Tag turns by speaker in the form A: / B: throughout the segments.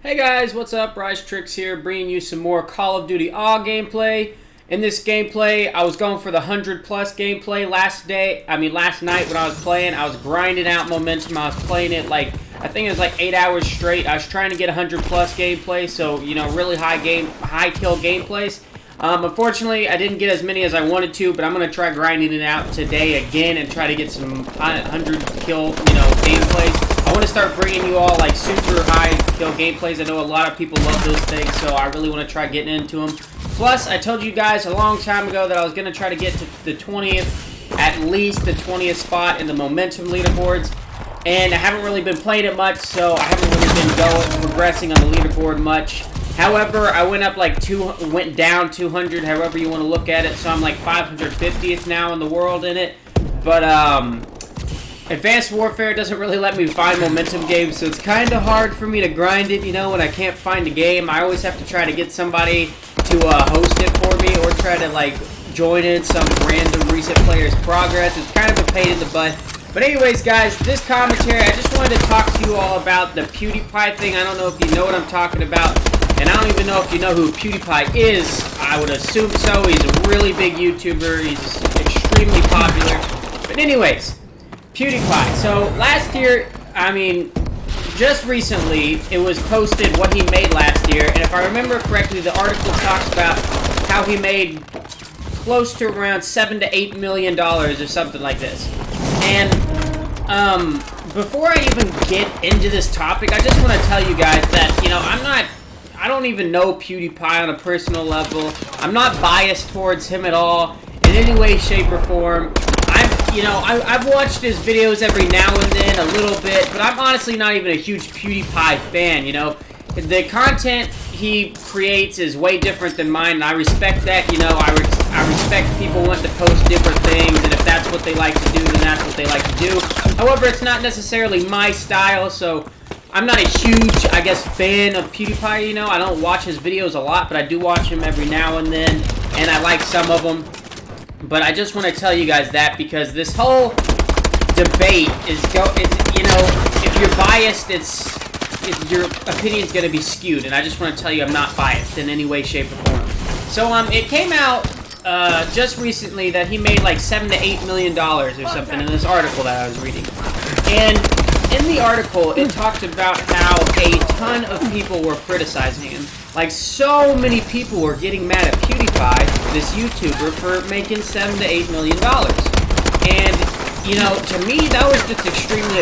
A: Hey guys, what's up? Ryze TriKz here, bringing you some more Call of Duty AW gameplay. In this gameplay, I was going for the 100+ gameplay last night when I was playing. I was grinding out momentum. I was playing it like, I think it was like 8 hours straight. I was trying to get 100+ gameplay, so, you know, really high kill gameplays. Unfortunately, I didn't get as many as I wanted to, but I'm going to try grinding it out today again and try to get some 100 kill, gameplays. I want to start bringing you all like super high kill gameplays. I know a lot of people love those things, so I really want to try getting into them. Plus, I told you guys a long time ago that I was going to try to get to the 20th, at least the 20th spot in the momentum leaderboards. And I haven't really been playing it much, so I haven't really been progressing on the leaderboard much. However, I went up like went down 200, however you want to look at it. So I'm like 550th now in the world in it. But Advanced Warfare doesn't really let me find momentum games, so it's kind of hard for me to grind it, when I can't find a game. I always have to try to get somebody to host it for me, or try to like join in some random recent player's progress. It's kind of a pain in the butt. But anyways, guys, this commentary, I just wanted to talk to you all about the Pewdiepie thing. I don't know if you know what I'm talking about, and I don't even know if you know who Pewdiepie is. I would assume so. He's a really big YouTuber. He's extremely popular. But anyways, Pewdiepie. So last year, just recently, it was posted what he made last year, and if I remember correctly, the article talks about how he made close to around $7 to $8 million or something like this. And before I even get into this topic, I just want to tell you guys that I don't even know Pewdiepie on a personal level. I'm not biased towards him at all in any way, shape, or form. I've watched his videos every now and then, a little bit, but I'm honestly not even a huge Pewdiepie fan, The content he creates is way different than mine, and I respect that, I respect people wanting to post different things, and if that's what they like to do, then that's what they like to do. However, it's not necessarily my style, so I'm not a huge, fan of Pewdiepie, I don't watch his videos a lot, but I do watch him every now and then, and I like some of them. But I just want to tell you guys that, because this whole debate is, if you're biased, your opinion's going to be skewed, and I just want to tell you I'm not biased in any way, shape, or form. So, it came out, just recently that he made like $7 to $8 million or something in this article that I was reading. And in the article, it talked about how a ton of people were criticizing him. Like, so many people were getting mad at Pewdiepie, this YouTuber, for making $7 to $8 million. And, to me, that was just extremely,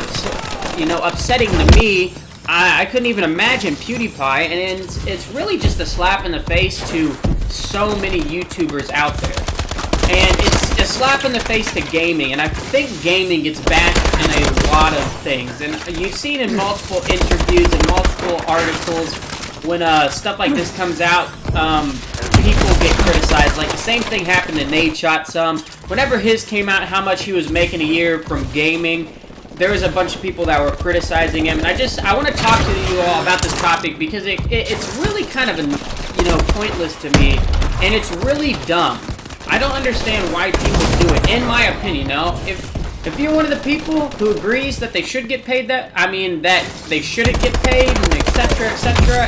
A: upsetting to me. I couldn't even imagine Pewdiepie, and it's really just a slap in the face to so many YouTubers out there. And it's a slap in the face to gaming, and I think gaming gets bashed in a lot of things. And you've seen in multiple interviews and multiple articles, when stuff like this comes out, people get criticized. Like, the same thing happened to Nadeshot some. Whenever his came out, how much he was making a year from gaming, there was a bunch of people that were criticizing him. And I want to talk to you all about this topic, because it's really kind of, pointless to me, and it's really dumb. I don't understand why people do it, in my opinion, If you're one of the people who agrees that they should get paid that they shouldn't get paid, and etc.,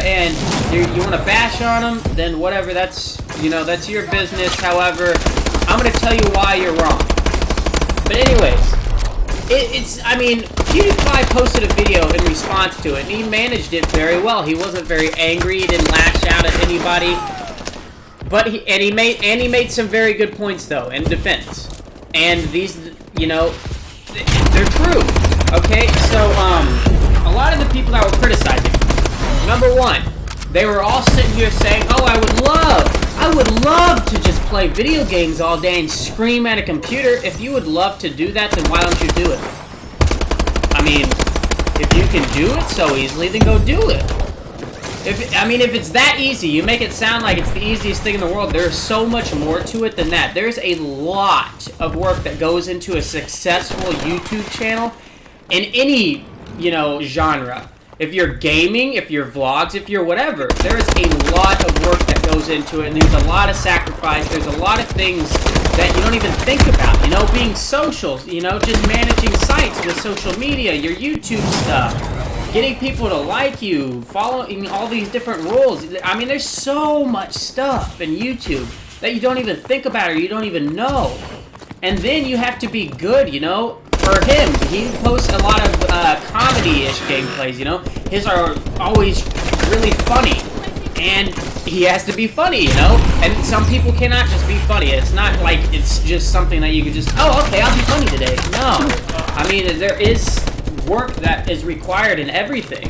A: and you want to bash on them, then whatever, that's your business. However, I'm going to tell you why you're wrong. But anyways, Pewdiepie posted a video in response to it, and he managed it very well. He wasn't very angry, he didn't lash out at anybody, but he made some very good points, though, in defense. And these, they're true, okay? So, a lot of the people that were criticizing, number one, they were all sitting here saying, oh, I would love to just play video games all day and scream at a computer. If you would love to do that, then why don't you do it? If you can do it so easily, then go do it. If it's that easy, you make it sound like it's the easiest thing in the world. There's so much more to it than that. There's a lot of work that goes into a successful YouTube channel in any, genre. If you're gaming, if you're vlogs, if you're whatever, there's a lot of work that goes into it, and there's a lot of sacrifice. There's a lot of things that you don't even think about, being social, just managing sites with social media, your YouTube stuff, getting people to like you, following all these different rules. I mean, there's so much stuff in YouTube that you don't even think about or you don't even know. And then you have to be good, you know? For him, he posts a lot of comedy-ish gameplays, you know? His are always really funny. And he has to be funny, you know? And some people cannot just be funny. It's not like it's just something that you can just, oh, okay, I'll be funny today. No. I mean, there is work that is required in everything.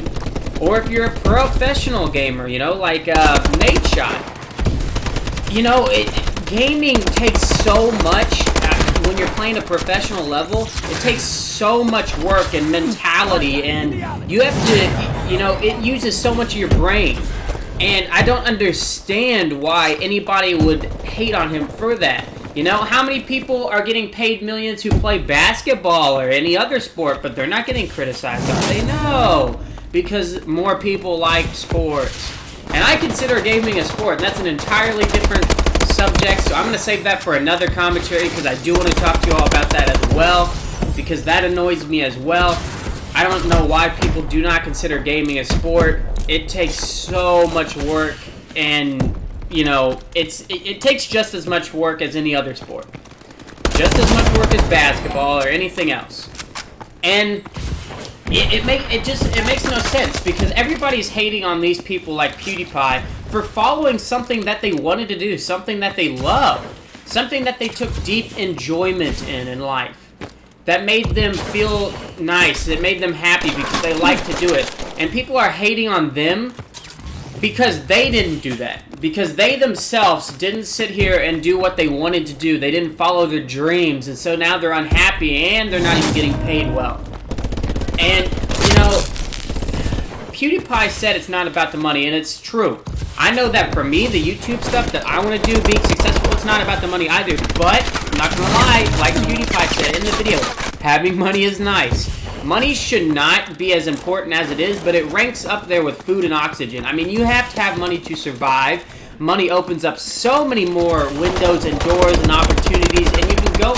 A: Or if you're a professional gamer, you know, like Nate Shot. You know, gaming takes so much. When you're playing a professional level, it takes so much work and mentality, and you have to, you know, it uses so much of your brain. And I don't understand why anybody would hate on him for that. You know, how many people are getting paid millions who play basketball or any other sport, but they're not getting criticized, are they? No, because more people like sports. And I consider gaming a sport, and that's an entirely different subject, so I'm going to save that for another commentary, because I do want to talk to you all about that as well, because that annoys me as well. I don't know why people do not consider gaming a sport. It takes so much work, and, you know, it takes just as much work as any other sport. Just as much work as basketball or anything else. And it makes no sense, because everybody's hating on these people like Pewdiepie for following something that they wanted to do, something that they love, something that they took deep enjoyment in life, that made them feel nice, that made them happy because they like to do it. And people are hating on them because they didn't do that, because they themselves didn't sit here and do what they wanted to do. They didn't follow their dreams, and so now they're unhappy and they're not even getting paid well. And, you know, PewDiePie said it's not about the money, and it's true. I know that for me, the YouTube stuff that I want to do, being successful, it's not about the money either. But, I'm not going to lie, like PewDiePie said in the video, having money is nice. Money should not be as important as it is, but it ranks up there with food and oxygen. I mean, you have to have money to survive. Money opens up so many more windows and doors and opportunities, and you can go,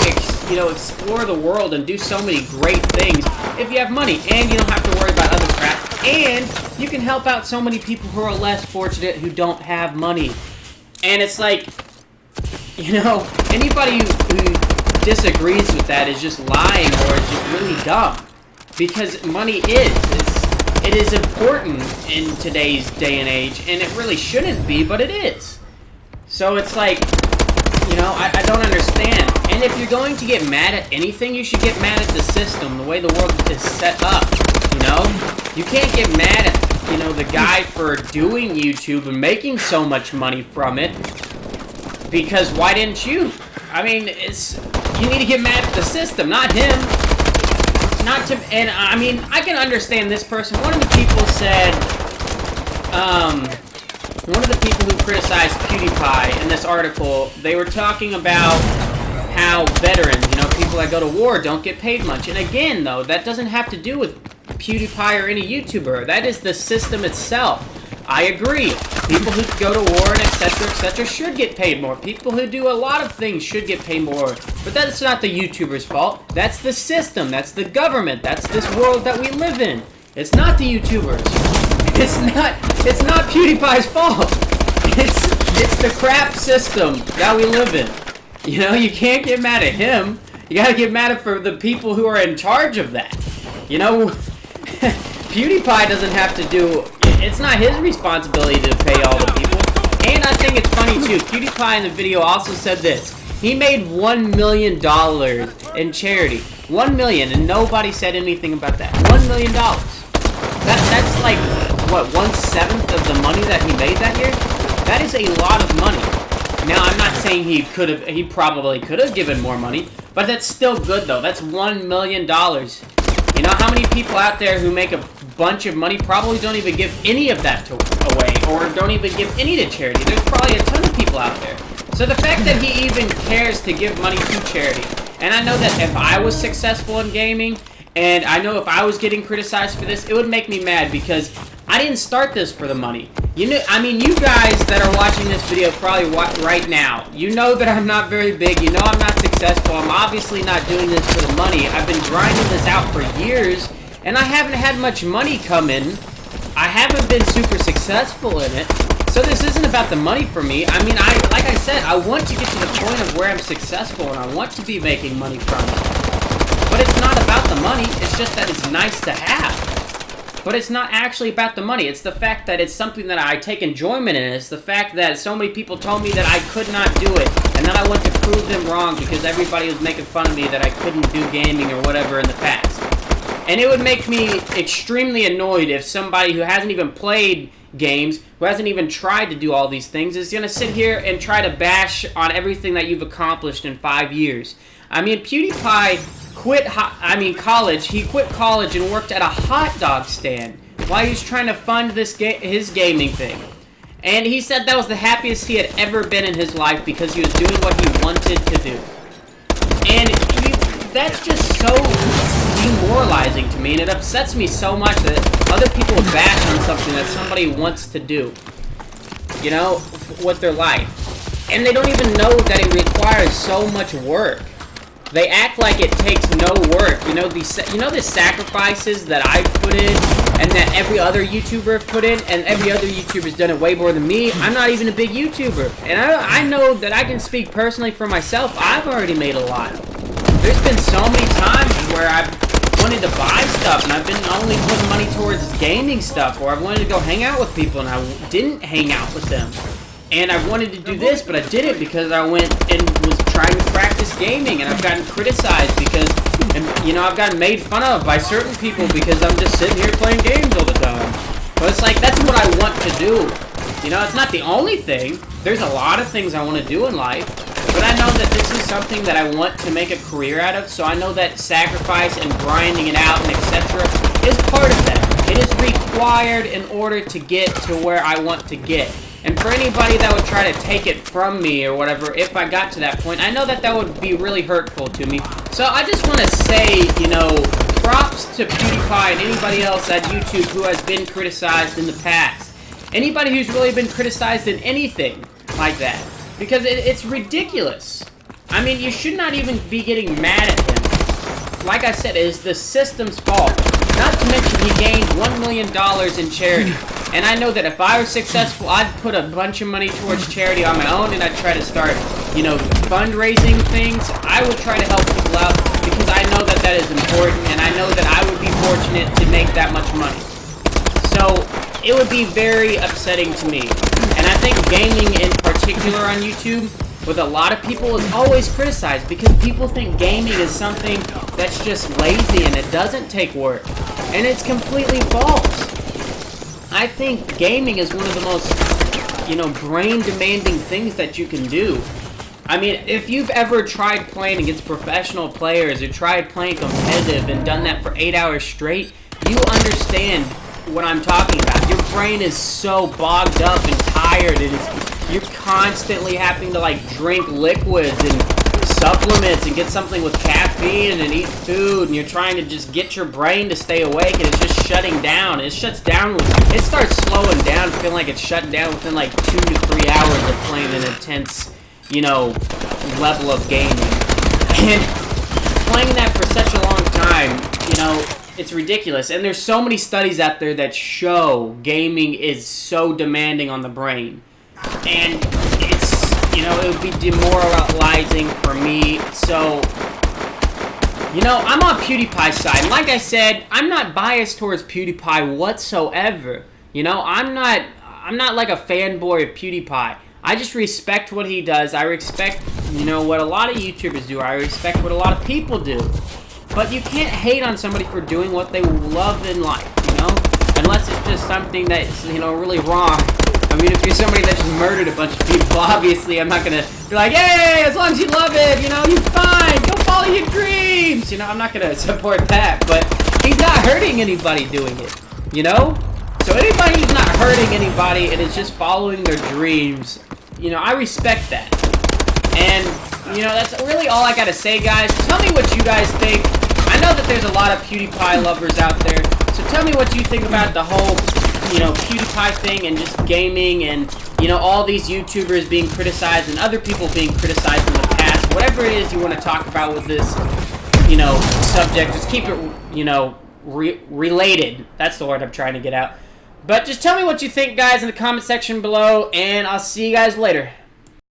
A: explore the world and do so many great things if you have money, and you don't have to worry about other crap, and you can help out so many people who are less fortunate who don't have money. And it's like, you know, anybody who disagrees with that is just lying or is just really dumb, because money it is important in today's day and age, and it really shouldn't be, but it is. So it's like, you know, I don't understand. And if you're going to get mad at anything, you should get mad at the system, the way the world is set up, you know? You can't get mad at, you know, the guy for doing YouTube and making so much money from it, because why didn't you? I mean, you need to get mad at the system, not him. And I mean, I can understand this person. One of the people said, one of the people who criticized PewDiePie in this article, they were talking about how veterans, you know, people that go to war don't get paid much. And again, though, that doesn't have to do with PewDiePie or any YouTuber. That is the system itself. I agree. People who go to war and etc. should get paid more. People who do a lot of things should get paid more. But that's not the YouTuber's fault. That's the system. That's the government. That's this world that we live in. It's not the YouTubers. It's not PewDiePie's fault. It's the crap system that we live in. You know, you can't get mad at him. You gotta get mad at for the people who are in charge of that. You know, PewDiePie doesn't have to do... It's not his responsibility to pay all the people. And I think it's funny, too. PewDiePie in the video also said this. He made $1 million in charity. $1 million, and nobody said anything about that. $1 million. That's like, what, 1/7 of the money that he made that year? That is a lot of money. Now, I'm not saying he probably could have given more money, but that's still good, though. That's $1 million. You know, how many people out there who make a bunch of money probably don't even give any of that away, or don't even give any to charity? There's probably a ton of people out there. So the fact that he even cares to give money to charity, and I know that if I was successful in gaming, and I know if I was getting criticized for this, it would make me mad, because I didn't start this for the money. You know, I mean, you guys that are watching this video probably right now, you know that I'm not very big, you know I'm not successful, I'm obviously not doing this for the money. I've been grinding this out for years, and I haven't had much money come in. I haven't been super successful in it, so this isn't about the money for me. I mean, like I said, I want to get to the point of where I'm successful, and I want to be making money from it. But it's not about the money, it's just that it's nice to have. But it's not actually about the money. It's the fact that it's something that I take enjoyment in. It's the fact that so many people told me that I could not do it, and then I went to prove them wrong because everybody was making fun of me that I couldn't do gaming or whatever in the past. And it would make me extremely annoyed if somebody who hasn't even played games, who hasn't even tried to do all these things, is going to sit here and try to bash on everything that you've accomplished in 5 years. I mean, Pewdiepie quit college. He quit college and worked at a hot dog stand while he was trying to fund his gaming thing. And he said that was the happiest he had ever been in his life because he was doing what he wanted to do. And that's just so demoralizing to me, and it upsets me so much that other people would bash on something that somebody wants to do, you know, with their life. And they don't even know that it requires so much work. They act like it takes no work. You know, the sacrifices that I've put in and that every other YouTuber have put in, and every other YouTuber's done it way more than me. I'm not even a big YouTuber. And I know that I can speak personally for myself. I've already made a lot. There's been so many times where I've wanted to buy stuff, and I've been only putting money towards gaming stuff, or I've wanted to go hang out with people, and I didn't hang out with them. And I wanted to do this, but I didn't because I went and was trying to practice gaming, and I've gotten criticized because, and, you know, I've gotten made fun of by certain people because I'm just sitting here playing games all the time. But it's like, that's what I want to do. You know, it's not the only thing. There's a lot of things I want to do in life. But I know that this is something that I want to make a career out of, so I know that sacrifice and grinding it out and etc. is part of that. It is required in order to get to where I want to get. And for anybody that would try to take it from me or whatever, if I got to that point, I know that that would be really hurtful to me. So I just want to say, you know, props to Pewdiepie and anybody else at YouTube who has been criticized in the past. Anybody who's really been criticized in anything like that. Because it's ridiculous. I mean, you should not even be getting mad at him. Like I said, it is the system's fault. Not to mention, he gained $1 million in charity. And I know that if I was successful, I'd put a bunch of money towards charity on my own, and I'd try to start, you know, fundraising things. I would try to help people out because I know that that is important, and I know that I would be fortunate to make that much money. So, it would be very upsetting to me. And I think gaming in particular on YouTube, with a lot of people, is always criticized because people think gaming is something that's just lazy and it doesn't take work. And it's completely false. I think gaming is one of the most, you know, brain-demanding things that you can do. I mean, if you've ever tried playing against professional players or tried playing competitive and done that for 8 hours straight, you understand what I'm talking about. Your brain is so bogged up and tired, and you're constantly having to like drink liquids and supplements and get something with caffeine and eat food, and you're trying to just get your brain to stay awake, and it's just shutting down. It shuts down, it starts slowing down, feeling like it's shutting down within like 2 to 3 hours of playing an intense, you know, level of gaming. And playing that for such a long time, you know, it's ridiculous. And there's so many studies out there that show gaming is so demanding on the brain. And it's, you know, it would be demoralizing for me. So, you know, I'm on Pewdiepie's side. Like I said, I'm not biased towards Pewdiepie whatsoever. You know, I'm not like a fanboy of Pewdiepie. I just respect what he does. I respect, you know, what a lot of YouTubers do. I respect what a lot of people do. But you can't hate on somebody for doing what they love in life, you know? Unless it's just something that's, you know, really wrong. I mean, if you're somebody that just murdered a bunch of people, obviously I'm not gonna be like, hey, as long as you love it, you know, you're fine, go follow your dreams! You know, I'm not gonna support that, but he's not hurting anybody doing it, you know? So anybody who's not hurting anybody and is just following their dreams, you know, I respect that. And, you know, that's really all I gotta say, guys. Tell me what you guys think. I know that there's a lot of Pewdiepie lovers out there, so tell me what you think about the whole, you know, Pewdiepie thing and just gaming and, you know, all these YouTubers being criticized and other people being criticized in the past. Whatever it is you want to talk about with this, you know, subject, just keep it, you know, related. That's the word I'm trying to get out. But just tell me what you think, guys, in the comment section below, and I'll see you guys later.